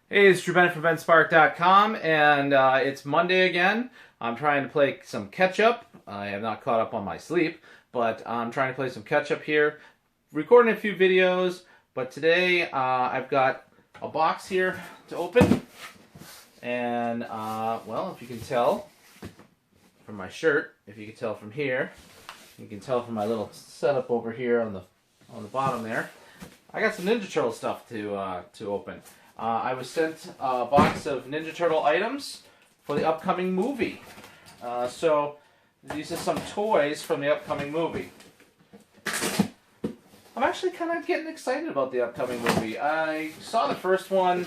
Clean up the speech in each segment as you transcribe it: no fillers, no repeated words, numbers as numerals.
Hey, it's Drew Bennett from BenSpark.com, and it's Monday again. I'm trying to play some catch up. I have not caught up on my sleep, but I'm trying to play some catch up here. Recording a few videos, but today I've got a box here to open, and well, if you can tell from my shirt, if you can tell from here, you can tell from my little setup over here on the bottom there. I got some Ninja Turtle stuff to open. I was sent a box of Ninja Turtle items for the upcoming movie. So these are some toys from the upcoming movie. I'm actually kind of getting excited about the upcoming movie. I saw the first one.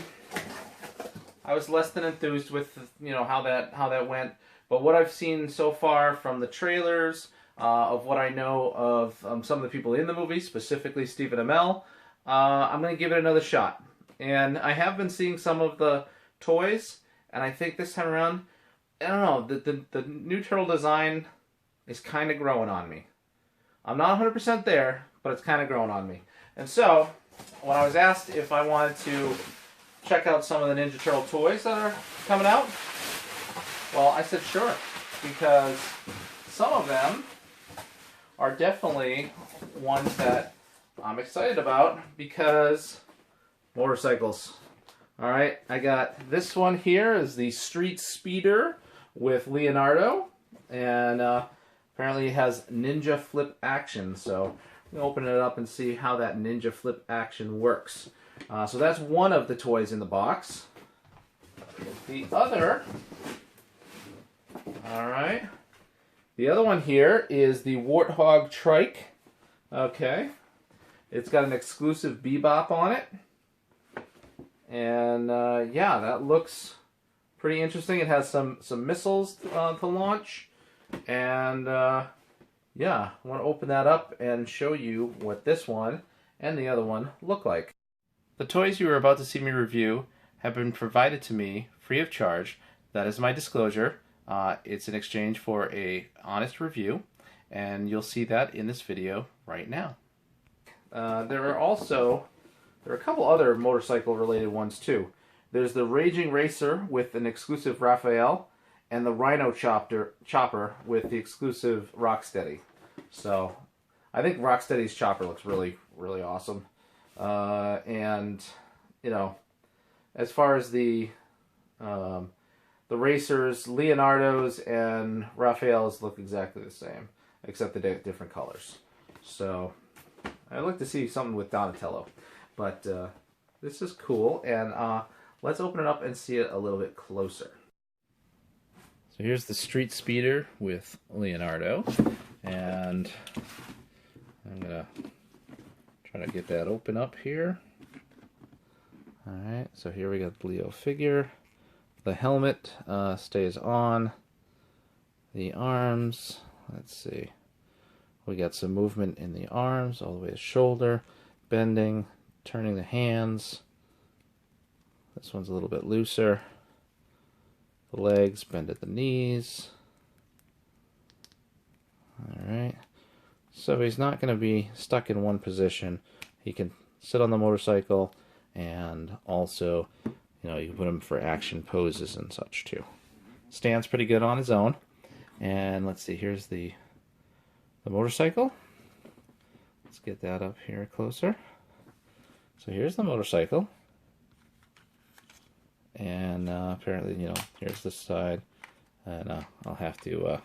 I was less than enthused with how that went, but what I've seen so far from the trailers, of what I know of some of the people in the movie, specifically Stephen Amell, I'm going to give it another shot. And I have been seeing some of the toys, and I think this time around, I don't know, the new turtle design is kind of growing on me. I'm not 100% there, but it's kind of growing on me. And so, when I was asked if I wanted to check out some of the Ninja Turtle toys that are coming out, well, I said sure, because some of them are definitely ones that I'm excited about because motorcycles. Alright, I got this one here is the Street Speeder with Leonardo, and apparently it has ninja flip action, so I'm going to open it up and see how that ninja flip action works. So that's one of the toys in the box. The other, alright, the other one here is the Warthog Trike. Okay, it's got an exclusive Bebop on it. And yeah, that looks pretty interesting. It has some missiles to launch. And yeah, I want to open that up and show you what this one and the other one look like. The toys you are about to see me review have been provided to me free of charge. That is my disclosure. It's in exchange for a honest review, and you'll see that in this video right now. There are a couple other motorcycle-related ones, too. There's the Raging Racer with an exclusive Raphael, and the Rhino Chopper with the exclusive Rocksteady. So, I think Rocksteady's chopper looks really, really awesome. And, you know, as far as the racers, Leonardo's and Raphael's look exactly the same, except the different colors. So, I'd like to see something with Donatello. But this is cool, and let's open it up and see it a little bit closer. So here's the Street Speeder with Leonardo, and I'm going to try to get that open up here. Alright, so here we got the Leo figure. The helmet stays on. The arms, let's see. We got some movement in the arms, all the way to shoulder, bending, turning the hands. This one's a little bit looser. The legs bend at the knees. Alright. So he's not going to be stuck in one position. He can sit on the motorcycle, and also, you can put him for action poses and such too. Stands pretty good on his own. And let's see, here's the motorcycle. Let's get that up here closer. So here's the motorcycle, and apparently, here's this side, and I'll have to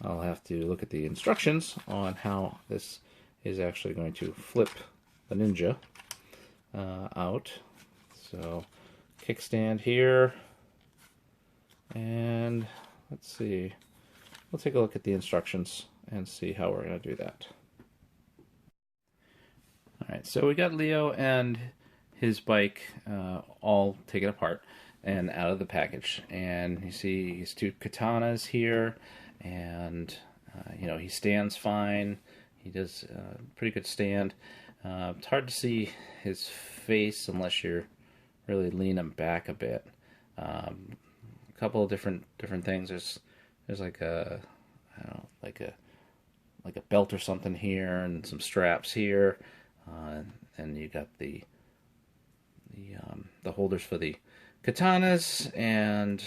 look at the instructions on how this is actually going to flip the Ninja out. So kickstand here, and let's see. We'll take a look at the instructions and see how we're going to do that. Alright, so we got Leo and his bike all taken apart and out of the package. And you see his two katanas here, and he stands fine. He does a pretty good stand. It's hard to see his face unless you're really lean him back a bit. A couple of different things. There's like a, I don't know, like a belt or something here, and some straps here. And you got the holders for the katanas, and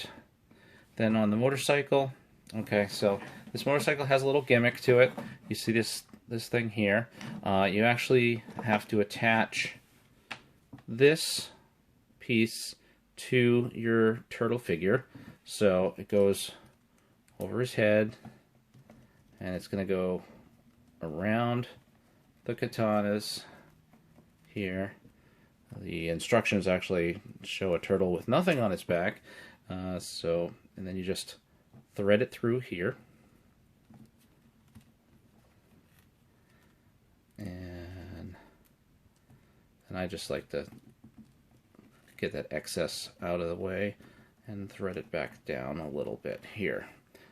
then on the motorcycle. Okay, so this motorcycle has a little gimmick to it. You see this thing here. You actually have to attach this piece to your turtle figure. So it goes over his head, and it's going to go around the katanas here. The instructions actually show a turtle with nothing on its back. And then you just thread it through here. And I just like to get that excess out of the way and thread it back down a little bit here.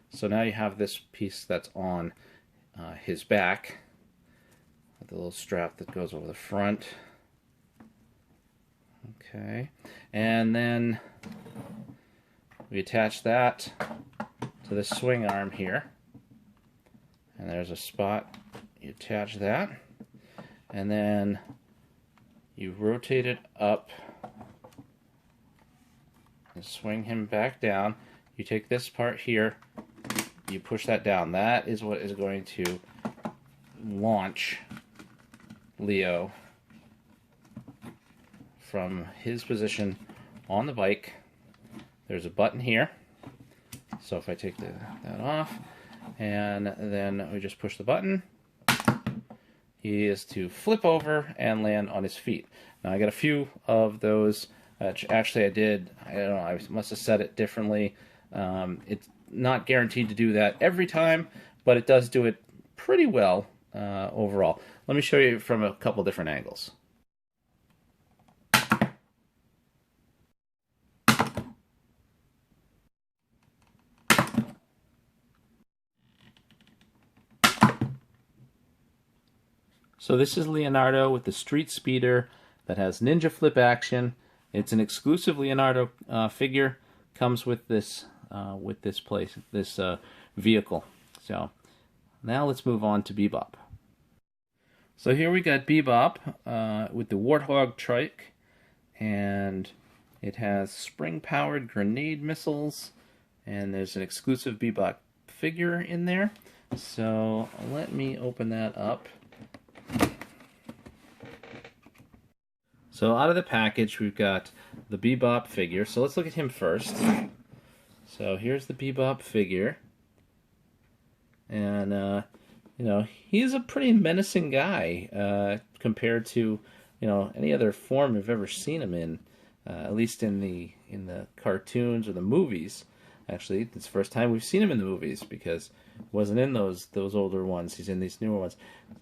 So now you have this piece that's on his back, with the little strap that goes over the front. Okay, and then we attach that to the swing arm here, and there's a spot. You attach that, and then you rotate it up and swing him back down. You take this part here, you push that down. That is what is going to launch Leo from his position on the bike. There's a button here. So if I take that off, and then we just push the button, he is to flip over and land on his feet. Now I got a few of those. Actually, I don't know, I must have set it differently. It's not guaranteed to do that every time, but it does do it pretty well overall. Let me show you from a couple different angles. So this is Leonardo with the Street Speeder that has ninja flip action. It's an exclusive Leonardo figure. Comes with this vehicle. So now let's move on to Bebop. So here we got Bebop with the Warthog Trike, and it has spring-powered grenade missiles, and there's an exclusive Bebop figure in there. So let me open that up. So out of the package, we've got the Bebop figure. So let's look at him first. So here's the Bebop figure. And, you know, he's a pretty menacing guy compared to, you know, any other form I've ever seen him in, at least in the cartoons or the movies. Actually, it's the first time we've seen him in the movies, because he wasn't in those older ones. He's in these newer ones.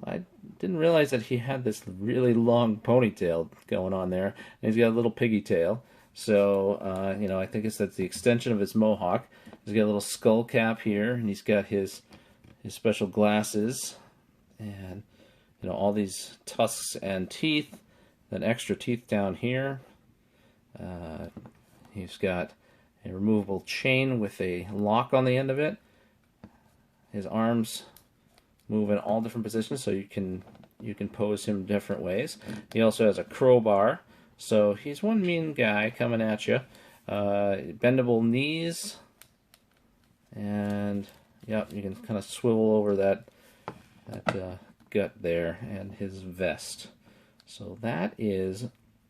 I didn't realize that he had this really long ponytail going on there, and he's got a little piggy tail. So, you know, I think that's the extension of his mohawk. He's got a little skull cap here, and he's got his special glasses, and, you know, all these tusks and teeth, then extra teeth down here. He's got a removable chain with a lock on the end of it. His arms move in all different positions, so you can pose him different ways. He also has a crowbar, so he's one mean guy coming at you. Bendable knees, and yep, you can kind of swivel over that gut there, and his vest. So that is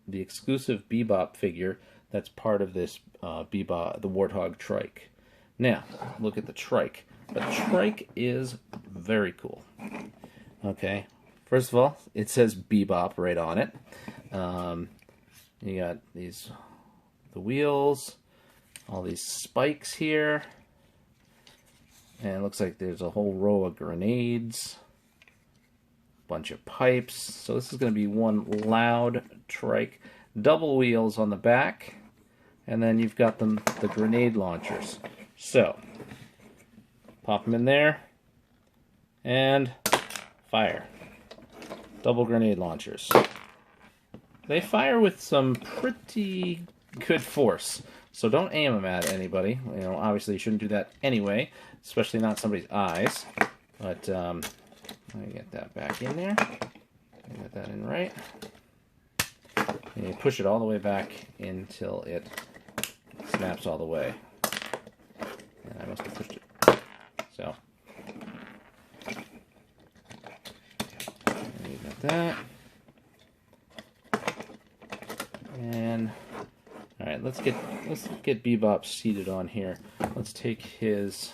the exclusive Bebop figure that's part of this Bebop, the Warthog Trike. Now, look at the Trike. The Trike is very cool. Okay, first of all, it says Bebop right on it. You got the wheels, all these spikes here, and it looks like there's a whole row of grenades, bunch of pipes. So this is going to be one loud Trike. Double wheels on the back, and then you've got the grenade launchers. So pop them in there, and fire. Double grenade launchers. They fire with some pretty good force, so don't aim them at anybody. You know, obviously you shouldn't do that anyway, especially not somebody's eyes. But let me get that back in there. Get that in right. And you push it all the way back until it snaps all the way. And I must have pushed it. So, and you got that. And all right, let's get Bebop seated on here. Let's take his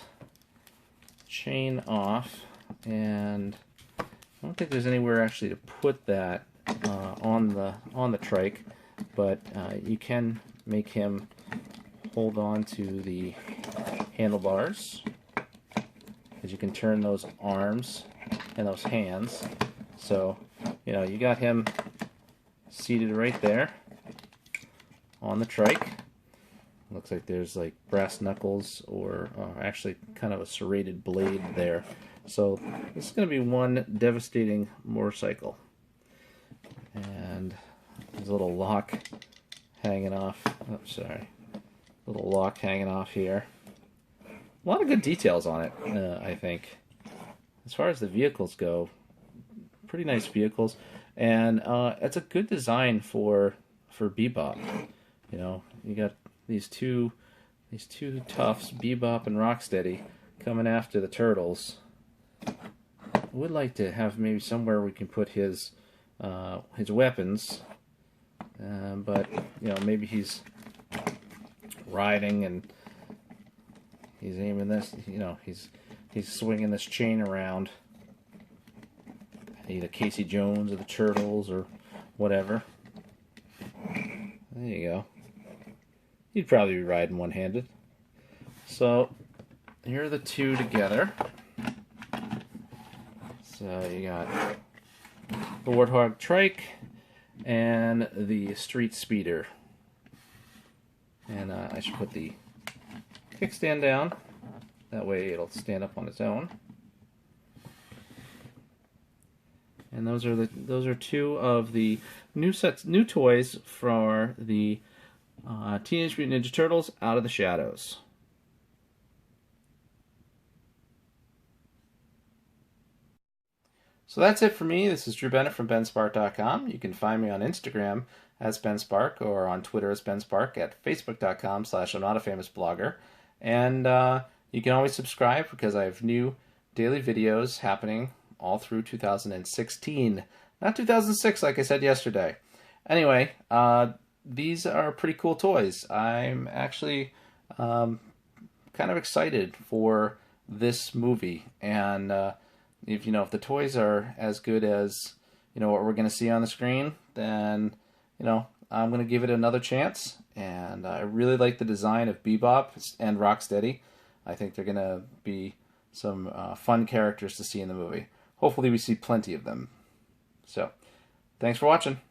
chain off, and I don't think there's anywhere actually to put that on the trike, but you can make him hold on to the handlebars, as you can turn those arms and those hands. So, you know, you got him seated right there on the trike. Looks like there's like brass knuckles, or actually kind of a serrated blade there. So this is going to be one devastating motorcycle. And there's a little lock hanging off. Oh, sorry. Little lock hanging off here. A lot of good details on it, I think. As far as the vehicles go, pretty nice vehicles. And it's a good design for Bebop. You know, you got these two toughs, Bebop and Rocksteady, coming after the Turtles. I would like to have maybe somewhere we can put his weapons, but you know, maybe he's riding and he's aiming this. You know, he's swinging this chain around. Either Casey Jones or the Turtles or whatever. There you go. You'd probably be riding one-handed. So, here are the two together. So, you got the Warthog Trike and the Street Speeder. And I should put the kickstand down. That way it'll stand up on its own. And those are two of the new toys for the Teenage Mutant Ninja Turtles Out of the Shadows. So that's it for me. This is Drew Bennett from BenSpark.com. You can find me on Instagram as BenSpark, or on Twitter as BenSpark, at Facebook.com/I'mNotAFamousBlogger. And you can always subscribe, because I have new daily videos happening all through 2016. Not 2006, like I said yesterday. Anyway, these are pretty cool toys. I'm actually kind of excited for this movie, and if the toys are as good as what we're going to see on the screen, then I'm going to give it another chance. And I really like the design of Bebop and Rocksteady. I think they're going to be some fun characters to see in the movie. Hopefully we see plenty of them. So, thanks for watching.